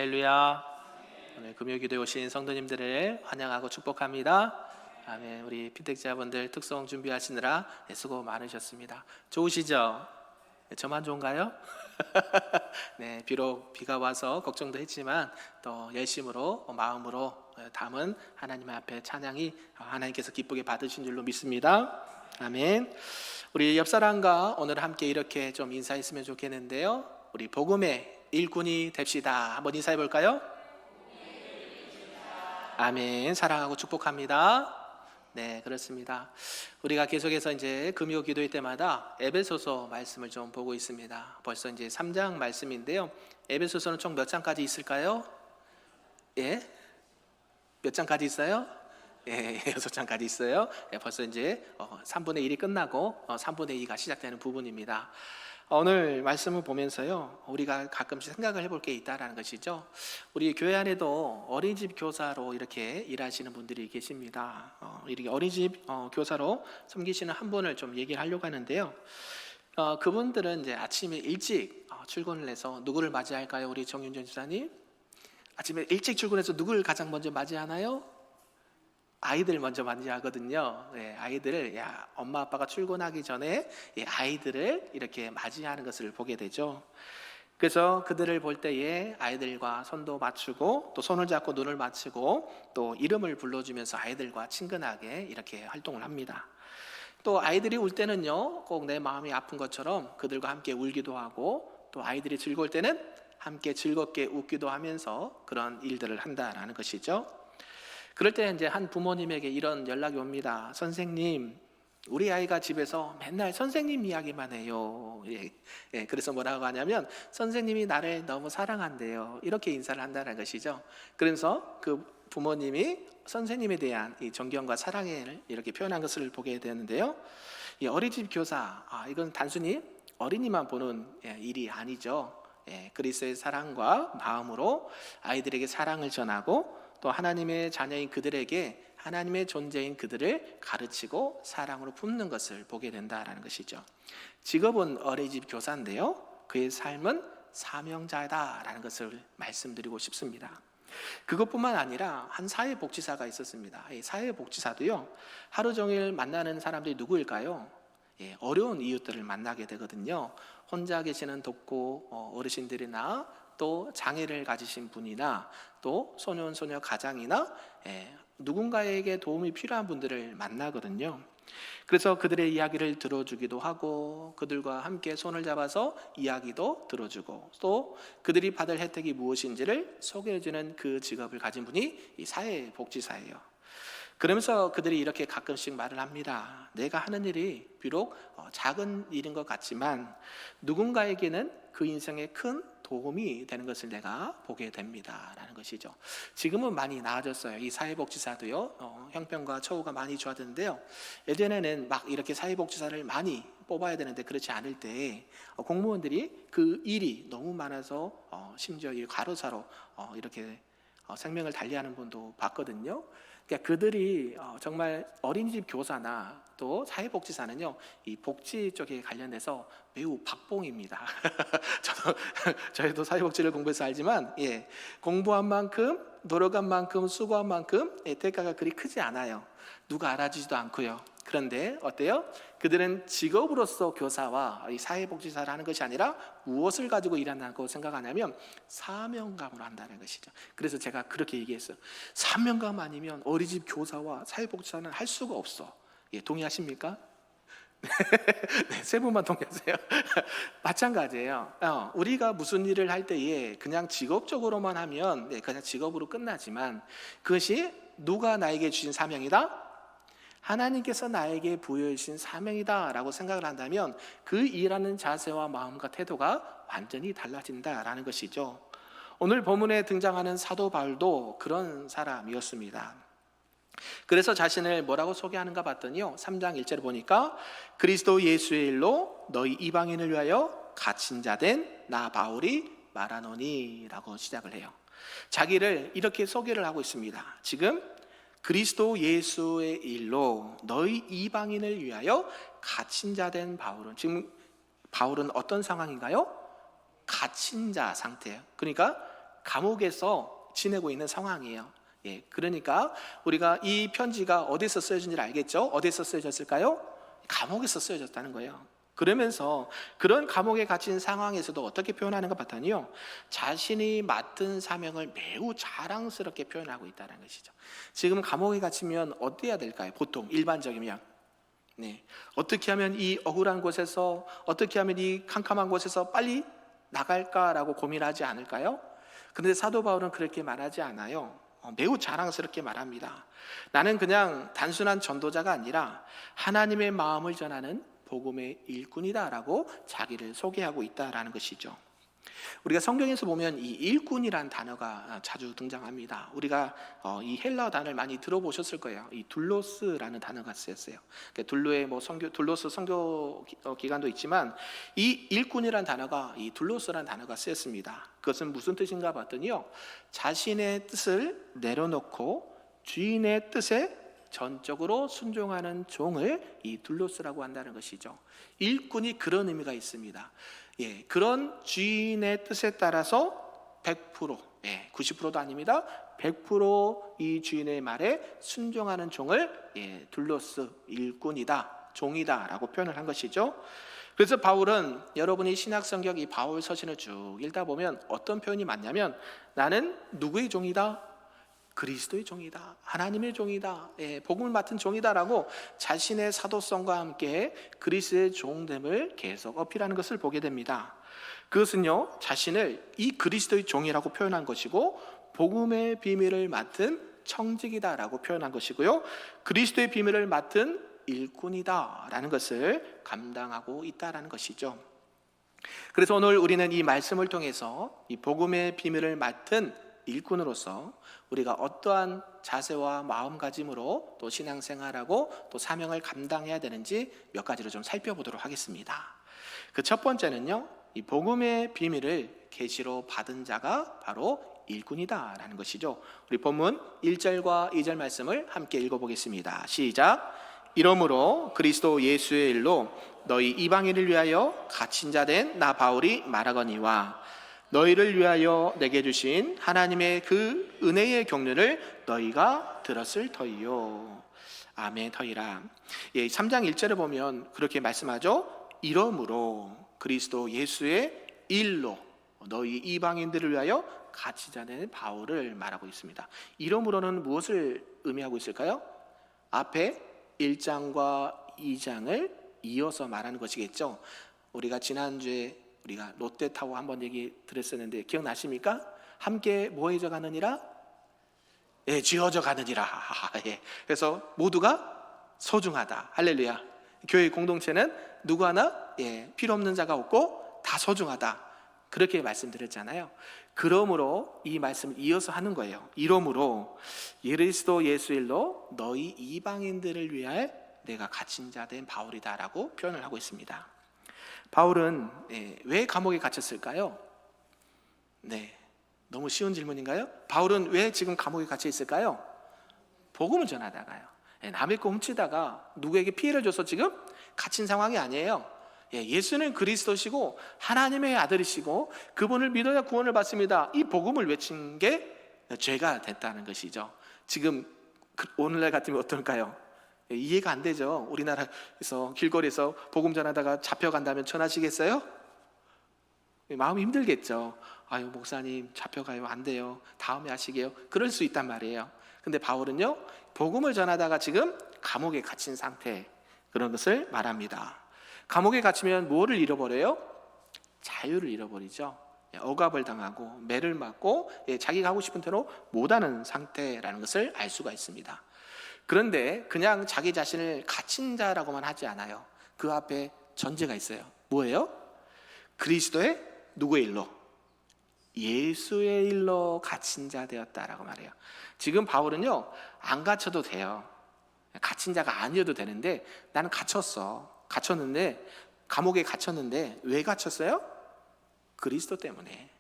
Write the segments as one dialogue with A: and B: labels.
A: 할렐루야. 오늘 금요기도에 오신 성도님들을 환영하고 축복합니다. 아멘. 우리 피택자분들 특송 준비하시느라 수고 많으셨습니다. 좋으시죠? 저만 좋은가요? 네, 비록 비가 와서 걱정도 했지만 또 열심으로 마음으로 담은 하나님 앞에 찬양이 하나님께서 기쁘게 받으신 줄로 믿습니다. 아멘. 우리 옆사람과 오늘 함께 이렇게 좀 인사했으면 좋겠는데요. 우리 복음의 일꾼이 됩시다. 한번 인사해 볼까요? 아멘. 사랑하고 축복합니다. 네, 그렇습니다. 우리가 계속해서 이제 금요 기도회 때마다 에베소서 말씀을 좀 보고 있습니다. 벌써 이제 3장 말씀인데요. 에베소서는 총 몇 장까지 있을까요? 예? 몇 장까지 있어요? 예, 6장까지 있어요. 예, 벌써 이제 3분의 1이 끝나고 3분의 2가 시작되는 부분입니다. 오늘 말씀을 보면서요, 우리가 가끔씩 생각을 해볼 게 있다라는 것이죠. 우리 교회 안에도 어린이집 교사로 이렇게 일하시는 분들이 계십니다. 이렇게 어린이집 교사로 섬기시는 한 분을 좀 얘기를 하려고 하는데요. 그분들은 이제 아침에 일찍 출근을 해서 누구를 맞이할까요? 우리 정윤전 집사님? 아침에 일찍 출근해서 누구를 가장 먼저 맞이하나요? 아이들 먼저 맞이하거든요. 네, 아이들을 엄마 아빠가 출근하기 전에 아이들을 이렇게 맞이하는 것을 보게 되죠. 그래서 그들을 볼 때에 아이들과 손도 맞추고 또 손을 잡고 눈을 맞추고 또 이름을 불러주면서 아이들과 친근하게 이렇게 활동을 합니다. 또 아이들이 울 때는요, 꼭 내 마음이 아픈 것처럼 그들과 함께 울기도 하고, 또 아이들이 즐거울 때는 함께 즐겁게 웃기도 하면서 그런 일들을 한다라는 것이죠. 그럴 때 이제 한 부모님에게 이런 연락이 옵니다. 선생님, 우리 아이가 집에서 맨날 선생님 이야기만 해요. 그래서 뭐라고 하냐면 선생님이 나를 너무 사랑한대요. 이렇게 인사를 한다는 것이죠. 그래서 그 부모님이 선생님에 대한 이 존경과 사랑을 이렇게 표현한 것을 보게 되는데요. 이 어린이집 교사, 이건 단순히 어린이만 보는 일이 아니죠. 그리스도의 사랑과 마음으로 아이들에게 사랑을 전하고 또 하나님의 자녀인 그들에게 하나님의 존재인 그들을 가르치고 사랑으로 품는 것을 보게 된다라는 것이죠. 직업은 어린이집 교사인데요, 그의 삶은 사명자다라는 것을 말씀드리고 싶습니다. 그것뿐만 아니라 한 사회복지사가 있었습니다. 이 사회복지사도요, 하루 종일 만나는 사람들이 누구일까요? 어려운 이웃들을 만나게 되거든요. 혼자 계시는 독고 어르신들이나 또 장애를 가지신 분이나 또 소년 소녀 가장이나 누군가에게 도움이 필요한 분들을 만나거든요. 그래서 그들의 이야기를 들어주기도 하고 그들과 함께 손을 잡아서 이야기도 들어주고 또 그들이 받을 혜택이 무엇인지를 소개해주는 그 직업을 가진 분이 이 사회복지사예요. 그러면서 그들이 이렇게 가끔씩 말을 합니다. 내가 하는 일이 비록 작은 일인 것 같지만 누군가에게는 그 인생에 큰 도움이 되는 것을 내가 보게 됩니다 라는 것이죠. 지금은 많이 나아졌어요. 이 사회복지사도요, 형편과 처우가 많이 좋아졌는데요, 예전에는 막 이렇게 사회복지사를 많이 뽑아야 되는데 그렇지 않을 때 공무원들이 그 일이 너무 많아서 심지어 이 과로사로 이렇게 생명을 달리하는 분도 봤거든요. 그러니까 그들이 정말 어린이집 교사나 또 사회복지사는요, 이 복지 쪽에 관련해서 매우 박봉입니다. 저희도 사회복지를 공부해서 알지만 공부한 만큼 노력한 만큼 수고한 만큼 대가가 그리 크지 않아요. 누가 알아주지도 않고요. 그런데 어때요? 그들은 직업으로서 교사와 이 사회복지사를 하는 것이 아니라 무엇을 가지고 일한다고 생각하냐면 사명감으로 한다는 것이죠. 그래서 제가 그렇게 얘기했어요. 사명감 아니면 어린이집 교사와 사회복지사는 할 수가 없어. 동의하십니까? 네, 세 분만 동의하세요. 마찬가지예요. 우리가 무슨 일을 할 때에 그냥 직업적으로만 하면 그냥 직업으로 끝나지만 그것이 누가 나에게 주신 사명이다? 하나님께서 나에게 부여해 주신 사명이다 라고 생각을 한다면 그 일하는 자세와 마음과 태도가 완전히 달라진다라는 것이죠. 오늘 본문에 등장하는 사도 바울도 그런 사람이었습니다. 그래서 자신을 뭐라고 소개하는가 봤더니요, 3장 1절을 보니까 그리스도 예수의 일로 너희 이방인을 위하여 갇힌 자 된 나 바울이 말하노니 라고 시작을 해요. 자기를 이렇게 소개를 하고 있습니다. 지금 그리스도 예수의 일로 너희 이방인을 위하여 갇힌 자 된 바울은, 지금 바울은 어떤 상황인가요? 갇힌 자 상태예요. 그러니까 감옥에서 지내고 있는 상황이에요. 그러니까 우리가 이 편지가 어디서 쓰여진지를 알겠죠? 어디서 쓰여졌을까요? 감옥에서 쓰여졌다는 거예요. 그러면서 그런 감옥에 갇힌 상황에서도 어떻게 표현하는가 봤더니요, 자신이 맡은 사명을 매우 자랑스럽게 표현하고 있다는 것이죠. 지금 감옥에 갇히면 어때야 될까요? 보통 일반적이면 어떻게 하면 이 억울한 곳에서, 어떻게 하면 이 캄캄한 곳에서 빨리 나갈까라고 고민하지 않을까요? 그런데 사도 바울은 그렇게 말하지 않아요. 매우 자랑스럽게 말합니다. 나는 그냥 단순한 전도자가 아니라 하나님의 마음을 전하는 복음의 일꾼이다라고 자기를 소개하고 있다라는 것이죠. 우리가 성경에서 보면 이 일꾼이란 단어가 자주 등장합니다. 우리가 이 헬라어 단어를 많이 들어보셨을 거예요. 이 둘로스라는 단어가 쓰였어요. 둘로의 둘로스 선교 기간도 있지만 이 일꾼이란 단어가, 이 둘로스라는 단어가 쓰였습니다. 그것은 무슨 뜻인가 봤더니요, 자신의 뜻을 내려놓고 주인의 뜻에 전적으로 순종하는 종을 이 둘로스라고 한다는 것이죠. 일꾼이 그런 의미가 있습니다. 그런 주인의 뜻에 따라서 100%, 90%도 아닙니다. 100% 이 주인의 말에 순종하는 종을 둘로스, 일꾼이다, 종이다라고 표현을 한 것이죠. 그래서 바울은, 여러분이 신약성경 이 바울 서신을 쭉 읽다 보면 어떤 표현이 많냐면, 나는 누구의 종이다? 그리스도의 종이다, 하나님의 종이다, 복음을 맡은 종이다라고 자신의 사도성과 함께 그리스도의 종됨을 계속 어필하는 것을 보게 됩니다. 그것은요, 자신을 이 그리스도의 종이라고 표현한 것이고, 복음의 비밀을 맡은 청직이다라고 표현한 것이고요, 그리스도의 비밀을 맡은 일꾼이다라는 것을 감당하고 있다라는 것이죠. 그래서 오늘 우리는 이 말씀을 통해서 이 복음의 비밀을 맡은 일꾼으로서 우리가 어떠한 자세와 마음가짐으로 또 신앙생활하고 또 사명을 감당해야 되는지 몇 가지로 좀 살펴보도록 하겠습니다. 그 첫 번째는요, 이 복음의 비밀을 계시로 받은 자가 바로 일꾼이다라는 것이죠. 우리 본문 1절과 2절 말씀을 함께 읽어보겠습니다. 시작. 이러므로 그리스도 예수의 일로 너희 이방인을 위하여 갇힌 자 된 나 바울이 말하거니와 너희를 위하여 내게 주신 하나님의 그 은혜의 경륜을 너희가 들었을 터이요. 아멘. 터이라. 3장 1절에 보면 그렇게 말씀하죠. 이러므로 그리스도 예수의 일로 너희 이방인들을 위하여 갇힌 자 된 바울을 말하고 있습니다. 이러므로는 무엇을 의미하고 있을까요? 앞에 1장과 2장을 이어서 말하는 것이겠죠. 우리가 지난주에 우리가 롯데타워 한번 얘기 드렸었는데 기억나십니까? 함께 뭐해져 가느니라? 쥐어져 가느니라. 그래서 모두가 소중하다. 할렐루야. 교회 공동체는 누구 하나 필요 없는 자가 없고 다 소중하다. 그렇게 말씀드렸잖아요. 그러므로 이 말씀을 이어서 하는 거예요. 이러므로 그리스도 예수 일로 너희 이방인들을 위하여 내가 갇힌 자 된 바울이다라고 표현을 하고 있습니다. 바울은 왜 감옥에 갇혔을까요? 너무 쉬운 질문인가요? 바울은 왜 지금 감옥에 갇혀 있을까요? 복음을 전하다가요. 남의 거 훔치다가 누구에게 피해를 줘서 지금 갇힌 상황이 아니에요. 예수는 그리스도시고 하나님의 아들이시고 그분을 믿어야 구원을 받습니다. 이 복음을 외친 게 죄가 됐다는 것이죠. 지금 오늘날 같으면 어떨까요? 이해가 안 되죠. 우리나라에서 길거리에서 복음 전하다가 잡혀간다면 전하시겠어요? 마음이 힘들겠죠. 아유, 목사님 잡혀가요, 안 돼요, 다음에 하시게요. 그럴 수 있단 말이에요. 근데 바울은요, 복음을 전하다가 지금 감옥에 갇힌 상태, 그런 것을 말합니다. 감옥에 갇히면 뭐를 잃어버려요? 자유를 잃어버리죠. 억압을 당하고 매를 맞고 자기가 하고 싶은 대로 못하는 상태라는 것을 알 수가 있습니다. 그런데 그냥 자기 자신을 갇힌 자라고만 하지 않아요. 그 앞에 전제가 있어요. 뭐예요? 그리스도의 누구의 일로? 예수의 일로 갇힌 자 되었다라고 말해요. 지금 바울은요, 안 갇혀도 돼요. 갇힌 자가 아니어도 되는데 나는 갇혔는데 감옥에 갇혔는데 왜 갇혔어요? 그리스도 때문에.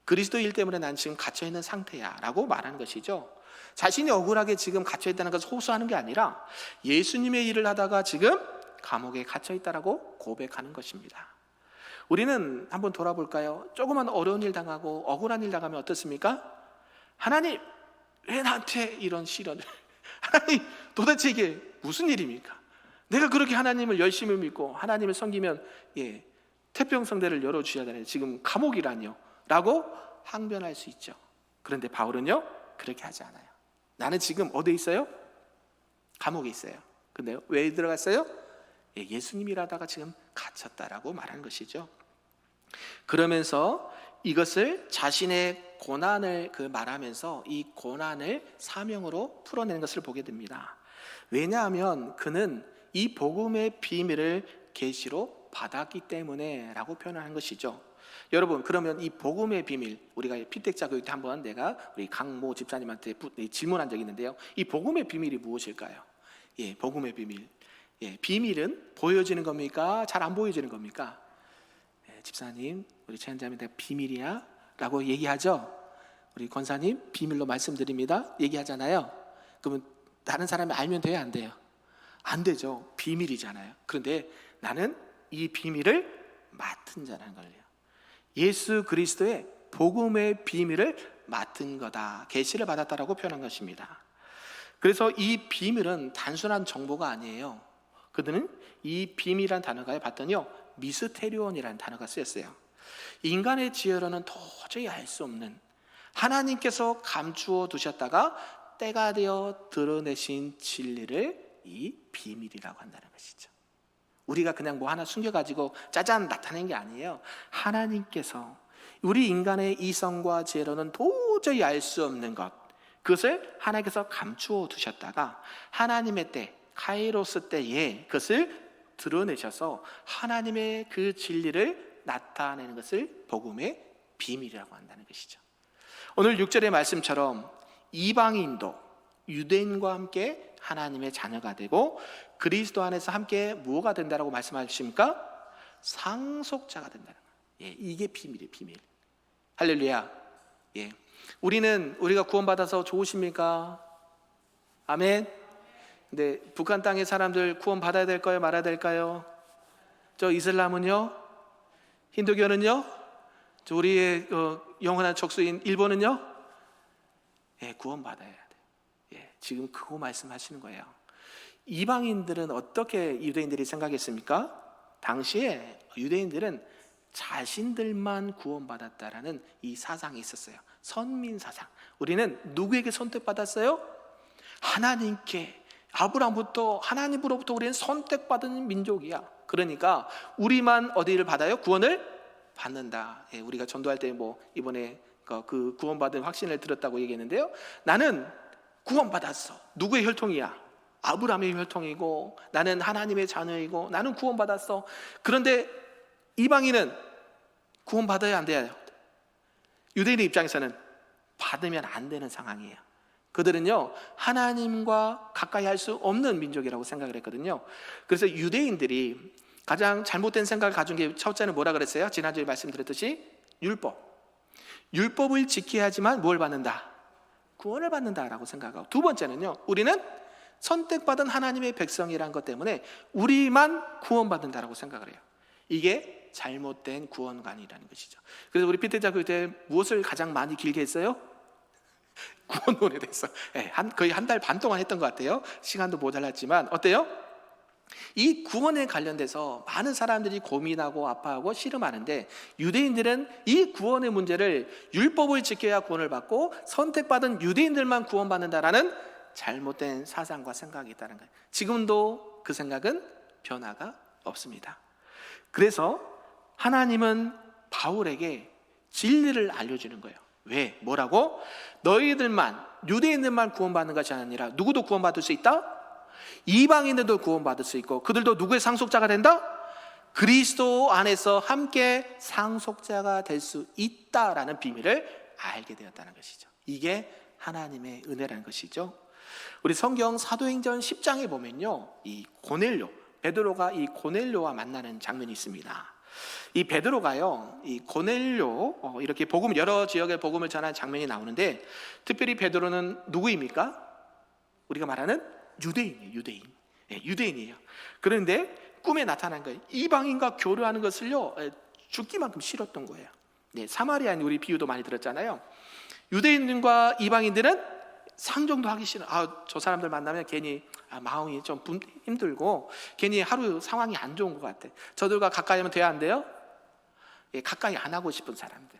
A: 그리스도 일 때문에 난 지금 갇혀있는 상태야 라고 말하는 것이죠. 자신이 억울하게 지금 갇혀있다는 것을 호소하는 게 아니라 예수님의 일을 하다가 지금 감옥에 갇혀있다라고 고백하는 것입니다. 우리는 한번 돌아볼까요? 조그만 어려운 일 당하고 억울한 일 당하면 어떻습니까? 하나님, 왜 나한테 이런 시련을? 하나님, 도대체 이게 무슨 일입니까? 내가 그렇게 하나님을 열심히 믿고 하나님을 섬기면 태평성대를 열어주셔야 되는데 지금 감옥이라뇨 라고 항변할 수 있죠. 그런데 바울은요, 그렇게 하지 않아요. 나는 지금 어디에 있어요? 감옥에 있어요. 근데 왜 들어갔어요? 예수님이라다가 지금 갇혔다라고 말하는 것이죠. 그러면서 이것을 자신의 고난을 말하면서 이 고난을 사명으로 풀어내는 것을 보게 됩니다. 왜냐하면 그는 이 복음의 비밀을 계시로 받았기 때문에 라고 표현하는 것이죠. 여러분, 그러면 이 복음의 비밀, 우리가 피택자 교육 때 한번 내가 우리 강모 집사님한테 질문한 적이 있는데요. 이 복음의 비밀이 무엇일까요? 복음의 비밀. 비밀은 보여지는 겁니까? 잘 안 보여지는 겁니까? 집사님, 우리 최현자님, 내가 비밀이야? 라고 얘기하죠. 우리 권사님, 비밀로 말씀드립니다. 얘기하잖아요. 그러면 다른 사람이 알면 돼요, 안 돼요? 안 되죠. 비밀이잖아요. 그런데 나는 이 비밀을 맡은 자라는 걸요. 예수 그리스도의 복음의 비밀을 맡은 거다, 계시를 받았다라고 표현한 것입니다. 그래서 이 비밀은 단순한 정보가 아니에요. 그들은 이 비밀이라는 단어가 봤더니요, 미스테리온이라는 단어가 쓰였어요. 인간의 지혜로는 도저히 알 수 없는 하나님께서 감추어 두셨다가 때가 되어 드러내신 진리를 이 비밀이라고 한다는 것이죠. 우리가 그냥 뭐 하나 숨겨가지고 짜잔 나타낸 게 아니에요. 하나님께서 우리 인간의 이성과 지혜로는 도저히 알 수 없는 것, 그것을 하나님께서 감추어 두셨다가 하나님의 때, 카이로스 때에 그것을 드러내셔서 하나님의 그 진리를 나타내는 것을 복음의 비밀이라고 한다는 것이죠. 오늘 6절의 말씀처럼 이방인도 유대인과 함께 하나님의 자녀가 되고 그리스도 안에서 함께 무엇가 된다라고 말씀하십니까? 상속자가 된다는 거예요. 이게 비밀이에요, 비밀. 할렐루야. 우리가 구원받아서 좋으십니까? 아멘. 근데 북한 땅의 사람들 구원받아야 될까요? 말아야 될까요? 저 이슬람은요? 힌두교는요? 저 우리의 영원한 족수인 일본은요? 구원받아야 돼요. 지금 그거 말씀하시는 거예요. 이방인들은 어떻게 유대인들이 생각했습니까? 당시에 유대인들은 자신들만 구원받았다라는 이 사상이 있었어요. 선민 사상. 우리는 누구에게 선택받았어요? 하나님께, 아브라함부터 하나님으로부터 우리는 선택받은 민족이야. 그러니까 우리만 어디를 받아요? 구원을 받는다. 우리가 전도할 때 이번에 그 구원받은 확신을 들었다고 얘기했는데요. 나는 구원받았어. 누구의 혈통이야? 아브라함의 혈통이고 나는 하나님의 자녀이고 나는 구원받았어. 그런데 이방인은 구원받아야 안 돼요? 유대인의 입장에서는 받으면 안 되는 상황이에요. 그들은요, 하나님과 가까이 할 수 없는 민족이라고 생각을 했거든요. 그래서 유대인들이 가장 잘못된 생각을 가진 게 첫째는 뭐라 그랬어요? 지난주에 말씀드렸듯이 율법을 지켜야지만 뭘 받는다? 구원을 받는다라고 생각하고, 두 번째는요, 우리는 선택받은 하나님의 백성이라는 것 때문에 우리만 구원받는다라고 생각을 해요. 이게 잘못된 구원관이라는 것이죠. 그래서 우리 피테자 교육 때 무엇을 가장 많이 길게 했어요? 구원론에 대해서 거의 한 달 반 동안 했던 것 같아요. 시간도 모자랐지만 어때요? 이 구원에 관련돼서 많은 사람들이 고민하고 아파하고 씨름하는데, 유대인들은 이 구원의 문제를 율법을 지켜야 구원을 받고 선택받은 유대인들만 구원받는다라는 잘못된 사상과 생각이 있다는 거예요. 지금도 그 생각은 변화가 없습니다. 그래서 하나님은 바울에게 진리를 알려주는 거예요. 왜? 뭐라고? 너희들만, 유대인들만 구원받는 것이 아니라 누구도 구원받을 수 있다? 이방인들도 구원받을 수 있고, 그들도 누구의 상속자가 된다? 그리스도 안에서 함께 상속자가 될 수 있다라는 비밀을 알게 되었다는 것이죠. 이게 하나님의 은혜라는 것이죠. 우리 성경 사도행전 10장에 보면요, 이 고넬료, 베드로가 이 고넬료와 만나는 장면이 있습니다. 이 베드로가요, 이 고넬료, 이렇게 복음, 여러 지역의 복음을 전하는 장면이 나오는데, 특별히 베드로는 누구입니까? 우리가 말하는 유대인이에요. 유대인이에요. 그런데 꿈에 나타난 거예요. 이방인과 교류하는 것을요, 죽기만큼 싫었던 거예요. 네, 사마리아인 우리 비유도 많이 들었잖아요. 유대인들과 이방인들은 상종도 하기 싫어. 저 사람들 만나면 괜히 마음이 좀 힘들고 괜히 하루 상황이 안 좋은 것 같아. 저들과 가까이 하면 돼야 안 돼요? 예, 가까이 안 하고 싶은 사람들.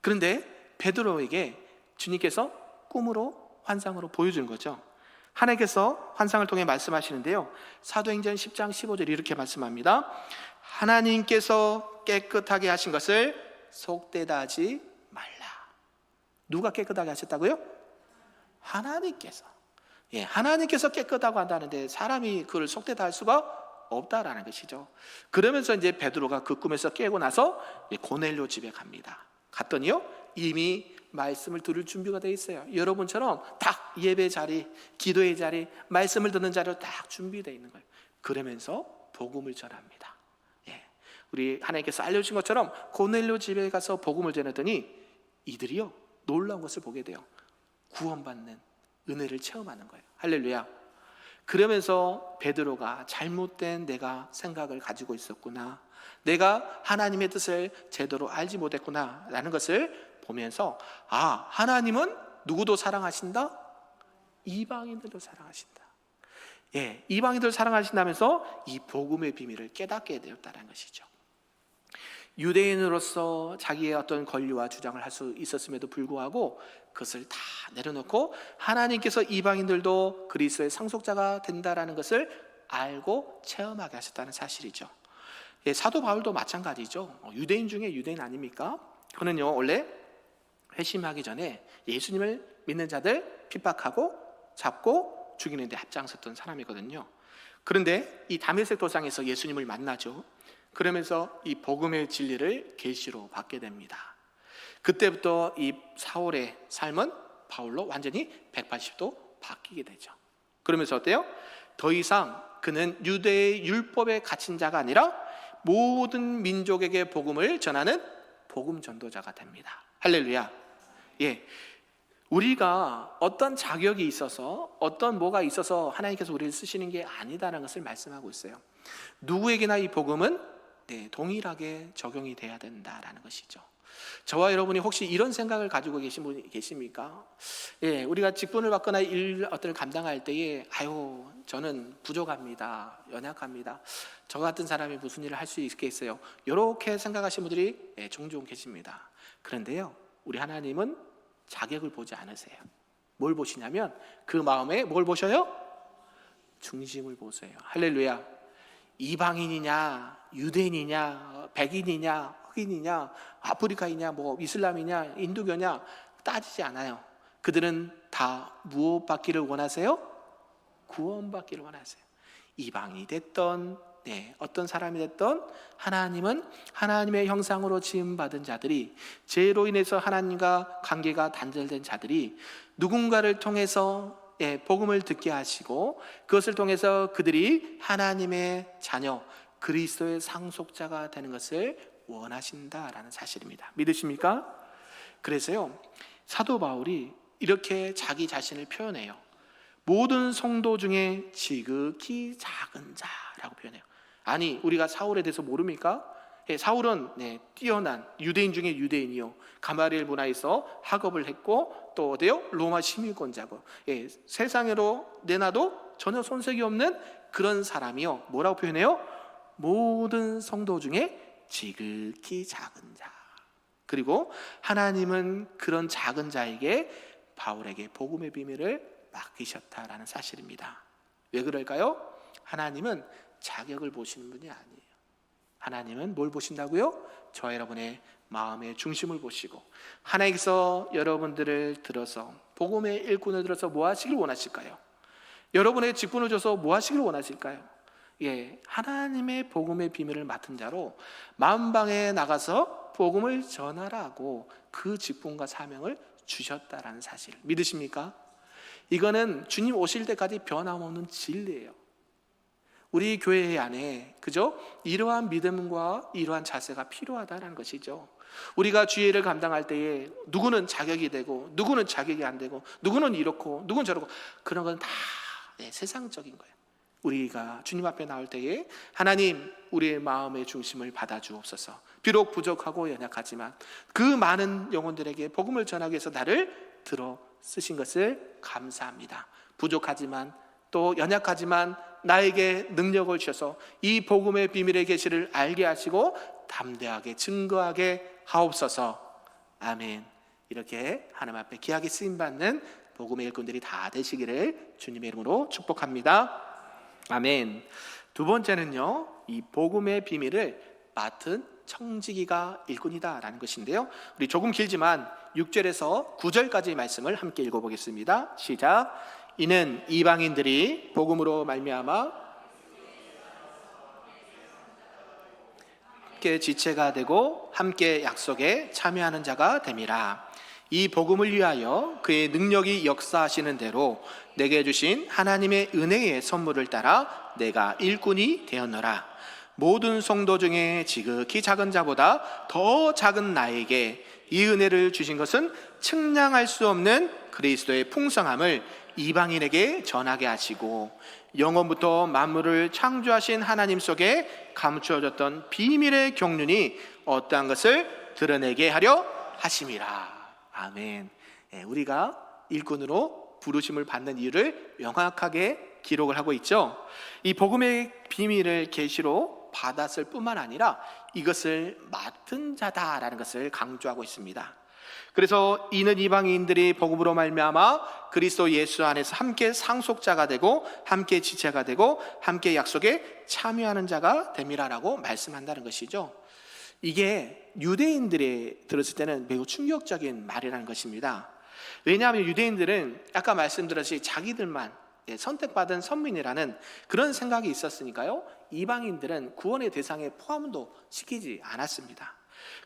A: 그런데 베드로에게 주님께서 꿈으로 환상으로 보여준 거죠. 하나님께서 환상을 통해 말씀하시는데요, 사도행전 10장 15절 이렇게 말씀합니다. 하나님께서 깨끗하게 하신 것을 속되다 하지 말라. 누가 깨끗하게 하셨다고요? 하나님께서. 예, 하나님께서 깨끗하고 한다는데 사람이 그걸 속되다 할 수가 없다라는 것이죠. 그러면서 이제 베드로가 그 꿈에서 깨고 나서 고넬료 집에 갑니다. 갔더니요, 이미 말씀을 들을 준비가 되어 있어요. 여러분처럼 딱 예배 자리, 기도의 자리, 말씀을 듣는 자리로 딱 준비되어 있는 거예요. 그러면서 복음을 전합니다. 예, 우리 하나님께서 알려주신 것처럼 고넬료 집에 가서 복음을 전했더니 이들이요, 놀라운 것을 보게 돼요. 구원받는 은혜를 체험하는 거예요. 할렐루야. 그러면서 베드로가 잘못된 내가 생각을 가지고 있었구나, 내가 하나님의 뜻을 제대로 알지 못했구나 라는 것을 보면서 하나님은 누구도 사랑하신다? 이방인들도 사랑하신다. 예, 이방인들을 사랑하신다면서 이 복음의 비밀을 깨닫게 되었다는 것이죠. 유대인으로서 자기의 어떤 권리와 주장을 할 수 있었음에도 불구하고 그것을 다 내려놓고 하나님께서 이방인들도 그리스도의 상속자가 된다라는 것을 알고 체험하게 하셨다는 사실이죠. 예, 사도 바울도 마찬가지죠. 유대인 중에 유대인 아닙니까? 그는요, 원래 회심하기 전에 예수님을 믿는 자들 핍박하고 잡고 죽이는 데 앞장섰던 사람이거든요. 그런데 이 다메섹 도상에서 예수님을 만나죠. 그러면서 이 복음의 진리를 계시로 받게 됩니다. 그때부터 이 사울의 삶은 바울로 완전히 180도 바뀌게 되죠. 그러면서 어때요? 더 이상 그는 유대의 율법에 갇힌 자가 아니라 모든 민족에게 복음을 전하는 복음 전도자가 됩니다. 할렐루야. 예, 우리가 어떤 자격이 있어서 어떤 뭐가 있어서 하나님께서 우리를 쓰시는 게 아니다라는 것을 말씀하고 있어요. 누구에게나 이 복음은 동일하게 적용이 돼야 된다라는 것이죠. 저와 여러분이 혹시 이런 생각을 가지고 계신 분이 계십니까? 예, 우리가 직분을 받거나 일을 감당할 때에 저는 부족합니다, 연약합니다, 저 같은 사람이 무슨 일을 할 수 있겠어요, 이렇게 생각하시는 분들이 종종 계십니다. 그런데요, 우리 하나님은 자격을 보지 않으세요. 뭘 보시냐면 그 마음에 뭘 보셔요? 중심을 보세요. 할렐루야. 이방인이냐 유대인이냐 백인이냐 흑인이냐 아프리카이냐 이슬람이냐 인도교냐 따지지 않아요. 그들은 다 무엇 받기를 원하세요? 구원받기를 원하세요. 이방인이 됐던 어떤 사람이 됐던 하나님은 하나님의 형상으로 지음받은 자들이, 죄로 인해서 하나님과 관계가 단절된 자들이 누군가를 통해서 복음을 듣게 하시고 그것을 통해서 그들이 하나님의 자녀 그리스도의 상속자가 되는 것을 원하신다라는 사실입니다. 믿으십니까? 그래서요, 사도 바울이 이렇게 자기 자신을 표현해요. 모든 성도 중에 지극히 작은 자라고 표현해요. 아니, 우리가 사울에 대해서 모릅니까? 사울은 뛰어난 유대인 중에 유대인이요, 가마리엘 문화에서 학업을 했고 또 어디요? 로마 시민권자고, 세상으로 내놔도 전혀 손색이 없는 그런 사람이요. 뭐라고 표현해요? 모든 성도 중에 지극히 작은 자. 그리고 하나님은 그런 작은 자에게 바울에게 복음의 비밀을 맡기셨다라는 사실입니다. 왜 그럴까요? 하나님은 자격을 보시는 분이 아니에요. 하나님은 뭘 보신다고요? 저와 여러분의 마음의 중심을 보시고 하나님께서 여러분들을 들어서 복음의 일꾼을 들어서 뭐 하시길 원하실까요? 여러분의 직분을 줘서 뭐 하시길 원하실까요? 하나님의 복음의 비밀을 맡은 자로 만방에 나가서 복음을 전하라고 그 직분과 사명을 주셨다라는 사실 믿으십니까? 이거는 주님 오실 때까지 변함없는 진리예요. 우리 교회 안에 그죠? 이러한 믿음과 이러한 자세가 필요하다는 것이죠. 우리가 주일을 감당할 때에 누구는 자격이 되고 누구는 자격이 안 되고 누구는 이렇고 누구는 저렇고 그런 건 다 세상적인 거예요. 우리가 주님 앞에 나올 때에 하나님 우리의 마음의 중심을 받아 주옵소서, 비록 부족하고 연약하지만 그 많은 영혼들에게 복음을 전하기 위해서 나를 들어 쓰신 것을 감사합니다. 부족하지만 또 연약하지만 나에게 능력을 주셔서 이 복음의 비밀의 계시를 알게 하시고 담대하게 증거하게 하옵소서. 아멘. 이렇게 하나님 앞에 귀하게 쓰임받는 복음의 일꾼들이 다 되시기를 주님의 이름으로 축복합니다. 아멘. 두 번째는요, 이 복음의 비밀을 맡은 청지기가 일꾼이다라는 것인데요, 우리 조금 길지만 6절에서 9절까지 말씀을 함께 읽어보겠습니다. 시작. 이는 이방인들이 복음으로 말미암아 함께 지체가 되고 함께 약속에 참여하는 자가 됨이라. 이 복음을 위하여 그의 능력이 역사하시는 대로 내게 주신 하나님의 은혜의 선물을 따라 내가 일꾼이 되었노라. 모든 성도 중에 지극히 작은 자보다 더 작은 나에게 이 은혜를 주신 것은 측량할 수 없는 그리스도의 풍성함을 이방인에게 전하게 하시고 영원부터 만물을 창조하신 하나님 속에 감추어졌던 비밀의 경륜이 어떠한 것을 드러내게 하려 하심이라. 아멘. 우리가 일꾼으로 부르심을 받는 이유를 명확하게 기록을 하고 있죠. 이 복음의 비밀을 계시로 받았을 뿐만 아니라 이것을 맡은 자다라는 것을 강조하고 있습니다. 그래서 이는 이방인들이 복음으로 말미암아 그리스도 예수 안에서 함께 상속자가 되고 함께 지체가 되고 함께 약속에 참여하는 자가 됨이라라고 말씀한다는 것이죠. 이게 유대인들이 들었을 때는 매우 충격적인 말이라는 것입니다. 왜냐하면 유대인들은 아까 말씀드렸듯이 자기들만 선택받은 선민이라는 그런 생각이 있었으니까요, 이방인들은 구원의 대상에 포함도 시키지 않았습니다.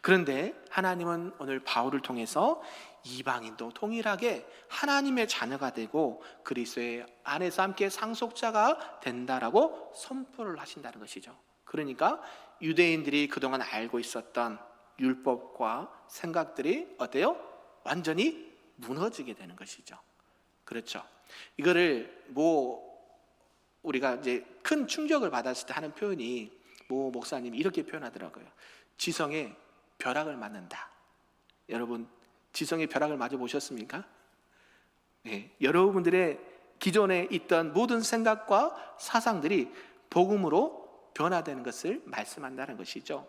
A: 그런데 하나님은 오늘 바울을 통해서 이방인도 동일하게 하나님의 자녀가 되고 그리스도의 안에서 함께 상속자가 된다라고 선포를 하신다는 것이죠. 그러니까 유대인들이 그동안 알고 있었던 율법과 생각들이 어때요? 완전히 무너지게 되는 것이죠. 그렇죠. 이거를 우리가 이제 큰 충격을 받았을 때 하는 표현이 목사님이 이렇게 표현하더라고요. 지성의 벼락을 맞는다. 여러분, 지성의 벼락을 맞아 보셨습니까? 네, 여러분들의 기존에 있던 모든 생각과 사상들이 복음으로 변화되는 것을 말씀한다는 것이죠.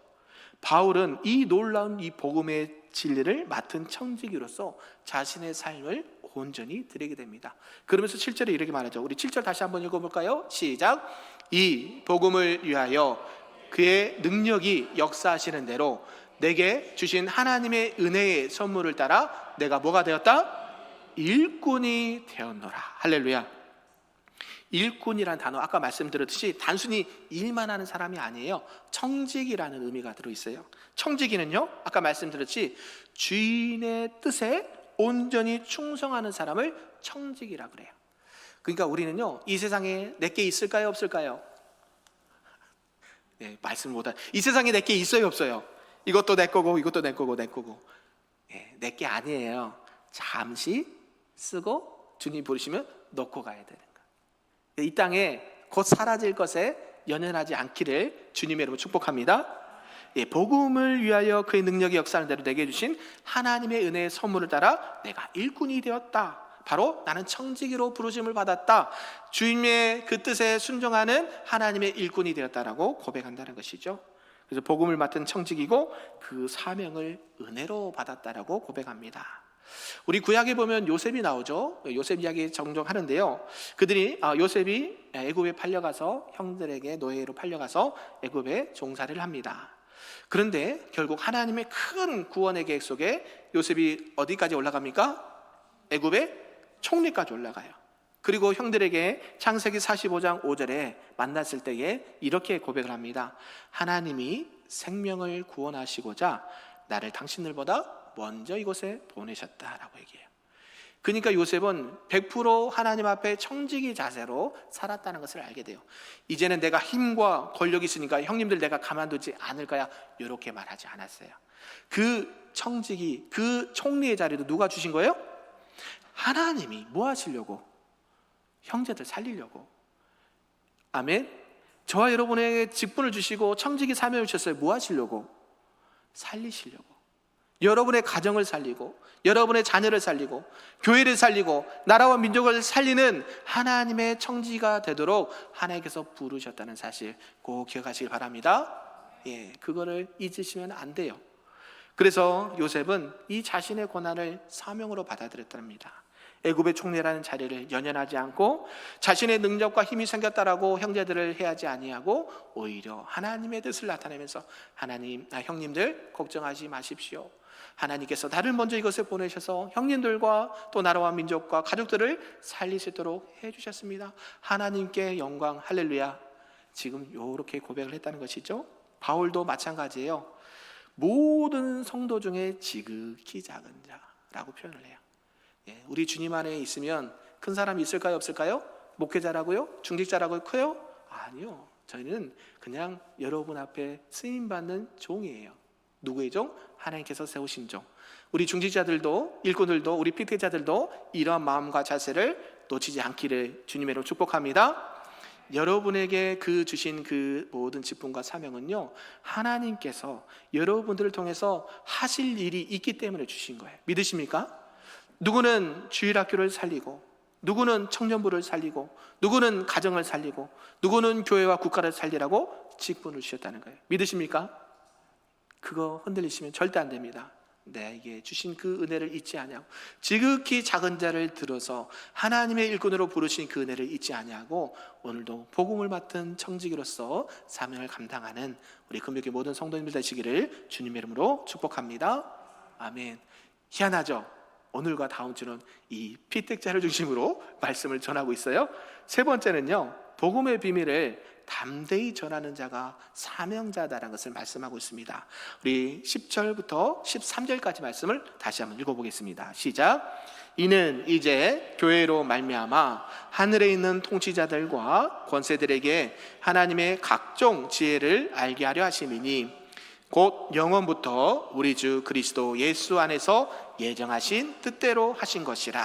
A: 바울은 이 놀라운 이 복음의 진리를 맡은 청지기로서 자신의 삶을 온전히 드리게 됩니다. 그러면서 7절에 이렇게 말하죠. 우리 7절 다시 한번 읽어볼까요? 시작. 이 복음을 위하여 그의 능력이 역사하시는 대로 내게 주신 하나님의 은혜의 선물을 따라 내가 뭐가 되었다? 일꾼이 되었노라. 할렐루야. 일꾼이란 단어 아까 말씀드렸듯이 단순히 일만 하는 사람이 아니에요. 청지기라는 의미가 들어있어요. 청지기는요, 아까 말씀드렸듯이 주인의 뜻에 온전히 충성하는 사람을 청지기라 그래요. 그러니까 우리는요, 이 세상에 내게 있을까요, 없을까요? 네, 말씀을 못한. 이 세상에 내게 있어요, 없어요? 이것도 내 거고 이것도 내 거고 내 거고. 네, 내게 아니에요. 잠시 쓰고 주님 부르시면 놓고 가야 되는 거예요. 이 땅에 곧 사라질 것에 연연하지 않기를 주님의 이름으로 축복합니다. 복음을 위하여 그의 능력이 역사하는 대로 내게 주신 하나님의 은혜의 선물을 따라 내가 일꾼이 되었다. 바로 나는 청지기로 부르심을 받았다. 주님의 그 뜻에 순종하는 하나님의 일꾼이 되었다라고 고백한다는 것이죠. 그래서 복음을 맡은 청지기고 그 사명을 은혜로 받았다라고 고백합니다. 우리 구약에 보면 요셉이 나오죠. 요셉 이야기 종종 하는데요, 요셉이 애굽에 팔려가서 형들에게 노예로 팔려가서 애굽에 종살이를 합니다. 그런데 결국 하나님의 큰 구원의 계획 속에 요셉이 어디까지 올라갑니까? 애굽의 총리까지 올라가요. 그리고 형들에게 창세기 45장 5절에 만났을 때에 이렇게 고백을 합니다. 하나님이 생명을 구원하시고자 나를 당신들보다 먼저 이곳에 보내셨다라고 얘기해요. 그러니까 요셉은 100% 하나님 앞에 청지기 자세로 살았다는 것을 알게 돼요. 이제는 내가 힘과 권력이 있으니까 형님들 내가 가만두지 않을 거야, 이렇게 말하지 않았어요. 그 청지기, 그 총리의 자리도 누가 주신 거예요? 하나님이. 뭐 하시려고? 형제들 살리려고. 아멘. 저와 여러분에게 직분을 주시고 청지기 사명을 주셨어요. 뭐 하시려고? 살리시려고, 여러분의 가정을 살리고 여러분의 자녀를 살리고 교회를 살리고 나라와 민족을 살리는 하나님의 청지가 되도록 하나님께서 부르셨다는 사실 꼭 기억하시길 바랍니다. 그거를 잊으시면 안 돼요. 그래서 요셉은 이 자신의 고난을 사명으로 받아들였답니다. 애굽의 총리라는 자리를 연연하지 않고 자신의 능력과 힘이 생겼다라고 형제들을 해하지 아니하고 오히려 하나님의 뜻을 나타내면서 형님들 걱정하지 마십시오. 하나님께서 나를 먼저 이것에 보내셔서 형님들과 또 나라와 민족과 가족들을 살리시도록 해주셨습니다. 하나님께 영광, 할렐루야. 지금 이렇게 고백을 했다는 것이죠. 바울도 마찬가지예요. 모든 성도 중에 지극히 작은 자라고 표현을 해요. 우리 주님 안에 있으면 큰 사람이 있을까요, 없을까요? 목회자라고요? 중직자라고 커요? 아니요. 저희는 그냥 여러분 앞에 쓰임받는 종이에요. 누구의 종? 하나님께서 세우신 종. 우리 중직자들도, 일꾼들도, 우리 피태자들도 이러한 마음과 자세를 놓치지 않기를 주님의 이름으로 축복합니다. 여러분에게 주신 그 모든 직분과 사명은요, 하나님께서 여러분들을 통해서 하실 일이 있기 때문에 주신 거예요. 믿으십니까? 누구는 주일학교를 살리고, 누구는 청년부를 살리고, 누구는 가정을 살리고, 누구는 교회와 국가를 살리라고 직분을 주셨다는 거예요. 믿으십니까? 그거 흔들리시면 절대 안 됩니다. 내게 주신 그 은혜를 잊지 아니하고, 지극히 작은 자를 들어서 하나님의 일꾼으로 부르신 그 은혜를 잊지 아니하고, 오늘도 복음을 맡은 청지기로서 사명을 감당하는 우리 금요교 모든 성도님들 되시기를 주님의 이름으로 축복합니다. 아멘. 희한하죠? 오늘과 다음 주는 이 피택자를 중심으로 말씀을 전하고 있어요. 세 번째는요, 복음의 비밀을 담대히 전하는 자가 사명자다라는 것을 말씀하고 있습니다. 우리 10절부터 13절까지 말씀을 다시 한번 읽어보겠습니다. 시작. 이는 이제 교회로 말미암아 하늘에 있는 통치자들과 권세들에게 하나님의 각종 지혜를 알게 하려 하심이니 곧 영원부터 우리 주 그리스도 예수 안에서 예정하신 뜻대로 하신 것이라.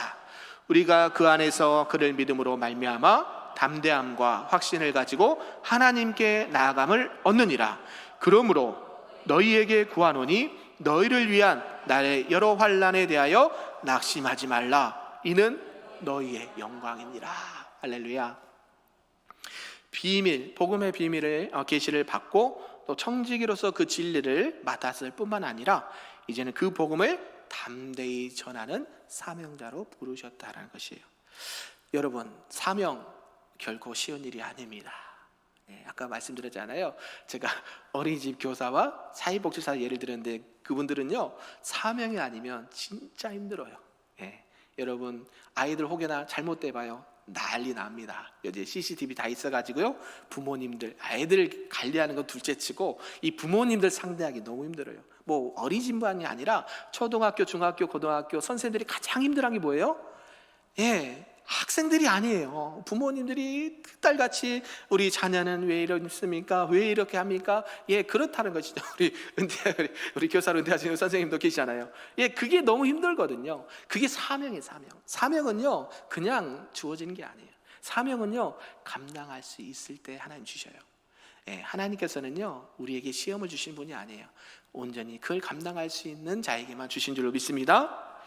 A: 우리가 그 안에서 그를 믿음으로 말미암아 담대함과 확신을 가지고 하나님께 나아감을 얻느니라. 그러므로 너희에게 구하노니 너희를 위한 나의 여러 환난에 대하여 낙심하지 말라. 이는 너희의 영광이니라. 할렐루야. 비밀, 복음의 비밀을 계시를 받고 또 청지기로서 그 진리를 맡았을 뿐만 아니라 이제는 그 복음을 담대히 전하는 사명자로 부르셨다는 것이에요. 여러분, 사명 결코 쉬운 일이 아닙니다. 아까 말씀드렸잖아요. 제가 어린이집 교사와 사회복지사 예를 들었는데 그분들은요, 사명이 아니면 진짜 힘들어요. 여러분, 아이들 혹여나 잘못돼 봐요. 난리 납니다. 요새 CCTV 다 있어가지고요, 부모님들 아이들을 관리하는 건 둘째치고 이 부모님들 상대하기 너무 힘들어요. 뭐 어린이집만이 아니라 초등학교, 중학교, 고등학교 선생님들이 가장 힘들한 게 뭐예요? 학생들이 아니에요. 부모님들이 딸같이 우리 자녀는 왜 이렇습니까? 왜 이렇게 합니까? 그렇다는 것이죠. 우리 교사로 은퇴하시는 선생님도 계시잖아요. 그게 너무 힘들거든요. 그게 사명이에요. 사명은요, 그냥 주어지는 게 아니에요. 사명은요, 감당할 수 있을 때 하나님 주셔요. 하나님께서는요, 우리에게 시험을 주신 분이 아니에요. 온전히 그걸 감당할 수 있는 자에게만 주신 줄로 믿습니다.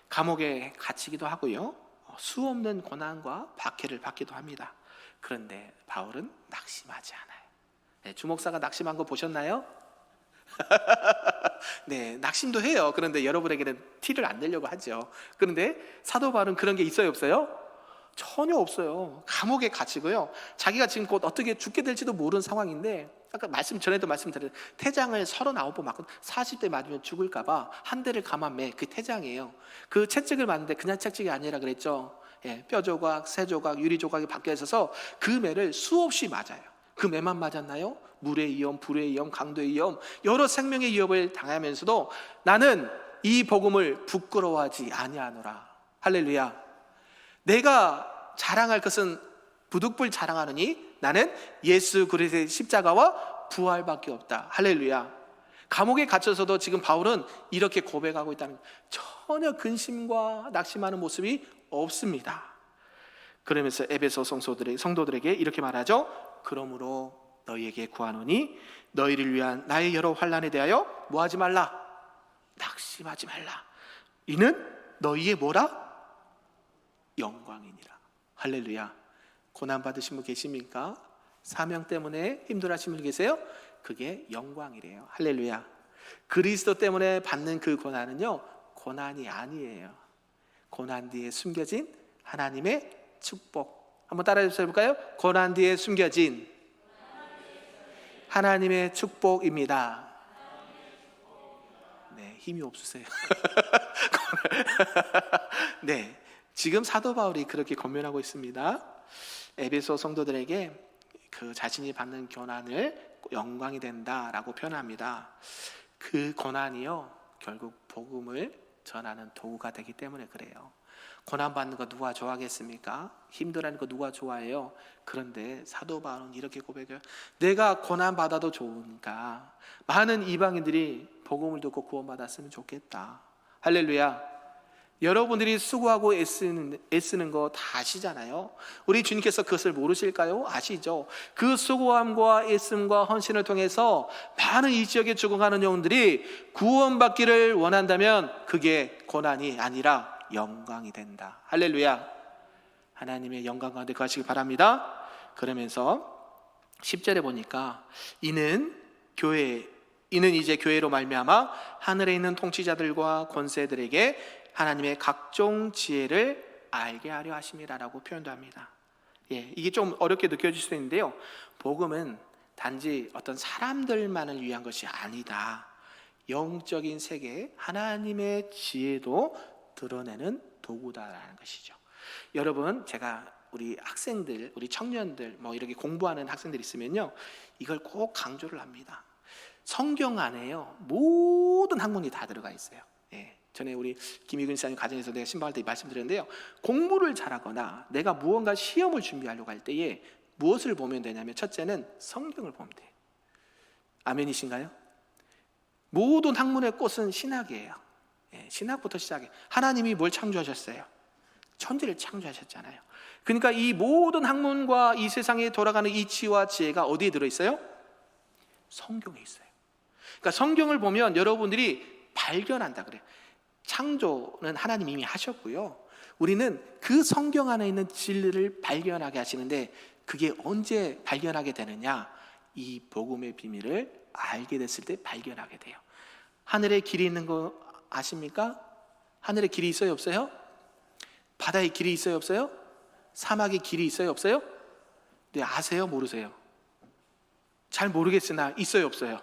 A: 감옥에 갇히기도 하고요, 수없는 고난과 박해를 받기도 합니다. 그런데 바울은 낙심하지 않아요. 주목사가 낙심한 거 보셨나요? 네, 낙심도 해요. 그런데 여러분에게는 티를 안 내려고 하죠. 그런데 사도 바울은 그런 게 있어요, 없어요? 전혀 없어요. 감옥에 갇히고요, 자기가 지금 곧 어떻게 죽게 될지도 모르는 상황인데, 아까 전에도 말씀드린 태장을 39번 맞고 40대 맞으면 죽을까봐 한 대를 감아 그 태장이에요. 그 채찍을 맞는데 그냥 채찍이 아니라 그랬죠. 뼈 조각, 새 조각, 유리 조각이 박혀 있어서 그 매를 수없이 맞아요. 그 매만 맞았나요? 물의 위험, 불의 위험, 강도의 위험, 여러 생명의 위협을 당하면서도 나는 이 복음을 부끄러워하지 아니하노라. 할렐루야. 내가 자랑할 것은 부득불 자랑하느니 나는 예수 그리스도의 십자가와 부활밖에 없다. 할렐루야. 감옥에 갇혀서도 지금 바울은 이렇게 고백하고 있다는 거예요. 전혀 근심과 낙심하는 모습이 없습니다. 그러면서 에베소 성도들에게 이렇게 말하죠. 그러므로 너희에게 구하노니 너희를 위한 나의 여러 환난에 대하여 뭐하지 말라? 낙심하지 말라. 이는 너희의 뭐라? 영광이니라. 할렐루야. 고난 받으신 분 계십니까? 사명 때문에 힘들어하신 분 계세요? 그게 영광이래요. 할렐루야. 그리스도 때문에 받는 그 고난은요, 고난이 아니에요. 고난 뒤에 숨겨진 하나님의 축복. 한번 따라해 볼까요? 고난 뒤에 숨겨진 하나님의 축복입니다. 네, 힘이 없으세요. 네, 지금 사도 바울이 그렇게 권면하고 있습니다. 에베소 성도들에게 그 자신이 받는 고난을 영광이 된다라고 표현합니다. 그 고난이요, 결국 복음을 전하는 도구가 되기 때문에 그래요. 고난 받는 거 누가 좋아하겠습니까? 힘들어하는 거 누가 좋아해요? 그런데 사도 바울은 이렇게 고백해요. 내가 고난 받아도 좋으니까 많은 이방인들이 복음을 듣고 구원받았으면 좋겠다. 할렐루야. 여러분들이 수고하고 애쓰는 거 다 아시잖아요. 우리 주님께서 그것을 모르실까요? 아시죠? 그 수고함과 애씀과 헌신을 통해서 많은 이 지역에 죽어가는 영혼들이 구원받기를 원한다면 그게 고난이 아니라 영광이 된다. 할렐루야. 하나님의 영광 가운데 거하시기 바랍니다. 그러면서 10절에 보니까 이는 이제 교회로 말미암아 하늘에 있는 통치자들과 권세들에게 하나님의 각종 지혜를 알게 하려 하심이라라고 표현도 합니다. 이게 좀 어렵게 느껴질 수 있는데요, 복음은 단지 어떤 사람들만을 위한 것이 아니다. 영적인 세계 하나님의 지혜도 드러내는 도구다라는 것이죠. 여러분, 제가 우리 학생들, 우리 청년들, 이렇게 공부하는 학생들 있으면요, 이걸 꼭 강조를 합니다. 성경 안에요, 모든 학문이 다 들어가 있어요. 전에 우리 김희근 씨님 가정에서 내가 신방할 때 말씀드렸는데요, 공부를 잘하거나 내가 무언가 시험을 준비하려고 할 때에 무엇을 보면 되냐면, 첫째는 성경을 보면 돼요. 아멘이신가요? 모든 학문의 꽃은 신학이에요. 신학부터 시작해. 하나님이 뭘 창조하셨어요? 천지를 창조하셨잖아요. 그러니까 이 모든 학문과 이 세상에 돌아가는 이치와 지혜가 어디에 들어있어요? 성경에 있어요. 그러니까 성경을 보면 여러분들이 발견한다 그래요. 창조는 하나님이 이미 하셨고요, 우리는 그 성경 안에 있는 진리를 발견하게 하시는데, 그게 언제 발견하게 되느냐? 이 복음의 비밀을 알게 됐을 때 발견하게 돼요. 하늘에 길이 있는 거 아십니까? 하늘에 길이 있어요, 없어요? 바다에 길이 있어요, 없어요? 사막에 길이 있어요, 없어요? 네, 아세요, 모르세요? 잘 모르겠으나 있어요, 없어요?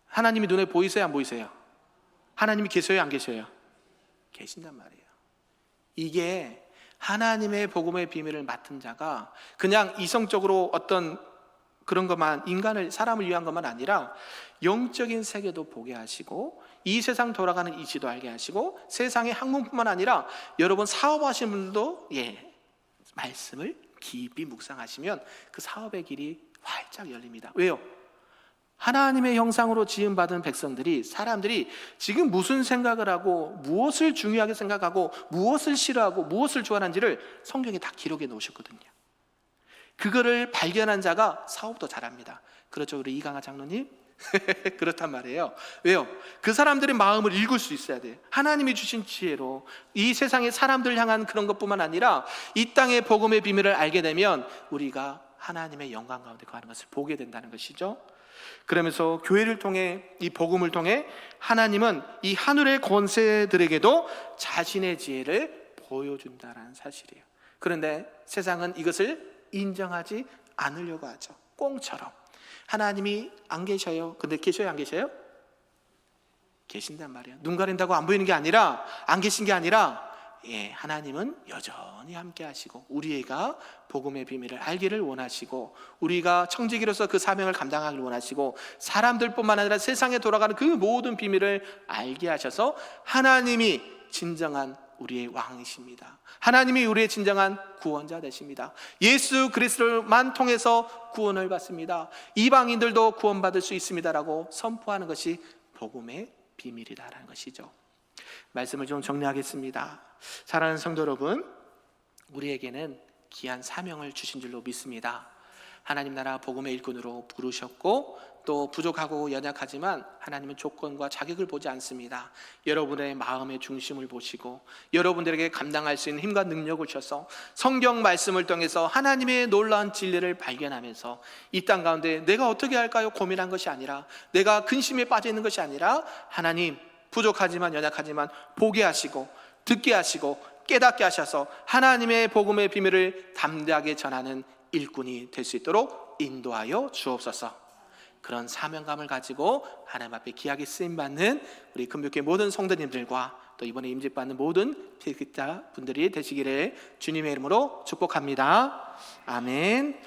A: 하나님이 눈에 보이세요, 안 보이세요? 하나님이 계셔요, 안 계셔요? 계신단 말이에요. 이게 하나님의 복음의 비밀을 맡은 자가 그냥 이성적으로 어떤 그런 것만, 사람을 위한 것만 아니라 영적인 세계도 보게 하시고 이 세상 돌아가는 이치도 알게 하시고 세상의 학문뿐만 아니라 여러분 사업하시는 분들도 말씀을 깊이 묵상하시면 그 사업의 길이 활짝 열립니다. 왜요? 하나님의 형상으로 지음받은 백성들이, 사람들이 지금 무슨 생각을 하고 무엇을 중요하게 생각하고 무엇을 싫어하고 무엇을 좋아하는지를 성경에 다 기록해 놓으셨거든요. 그거를 발견한 자가 사업도 잘합니다. 그렇죠, 우리 이강하 장로님? 그렇단 말이에요. 왜요? 그 사람들의 마음을 읽을 수 있어야 돼요. 하나님이 주신 지혜로 이 세상의 사람들 향한 그런 것뿐만 아니라 이 땅의 복음의 비밀을 알게 되면 우리가 하나님의 영광 가운데 거하는 것을 보게 된다는 것이죠. 그러면서 교회를 통해, 이 복음을 통해 하나님은 이 하늘의 권세들에게도 자신의 지혜를 보여준다는 사실이에요. 그런데 세상은 이것을 인정하지 않으려고 하죠. 꽁처럼. 하나님이 안 계셔요. 근데 계셔요, 안 계셔요? 계신단 말이에요. 눈 가린다고 안 보이는 게 아니라, 안 계신 게 아니라, 하나님은 여전히 함께 하시고 우리가 복음의 비밀을 알기를 원하시고 우리가 청지기로서 그 사명을 감당하기를 원하시고 사람들뿐만 아니라 세상에 돌아가는 그 모든 비밀을 알게 하셔서 하나님이 진정한 우리의 왕이십니다. 하나님이 우리의 진정한 구원자 되십니다. 예수 그리스도만 통해서 구원을 받습니다. 이방인들도 구원받을 수 있습니다라고 선포하는 것이 복음의 비밀이다라는 것이죠. 말씀을 좀 정리하겠습니다. 사랑하는 성도 여러분, 우리에게는 귀한 사명을 주신 줄로 믿습니다. 하나님 나라 복음의 일꾼으로 부르셨고, 또 부족하고 연약하지만 하나님은 조건과 자격을 보지 않습니다. 여러분의 마음의 중심을 보시고 여러분들에게 감당할 수 있는 힘과 능력을 주셔서 성경 말씀을 통해서 하나님의 놀라운 진리를 발견하면서 이 땅 가운데 내가 어떻게 할까요? 고민한 것이 아니라, 내가 근심에 빠져 있는 것이 아니라, 하나님 부족하지만 연약하지만 보게 하시고 듣게 하시고 깨닫게 하셔서 하나님의 복음의 비밀을 담대하게 전하는 일꾼이 될 수 있도록 인도하여 주옵소서. 그런 사명감을 가지고 하나님 앞에 귀하게 쓰임받는 우리 금요교회 모든 성도님들과 또 이번에 임직받는 모든 필기자 분들이 되시기를 주님의 이름으로 축복합니다. 아멘.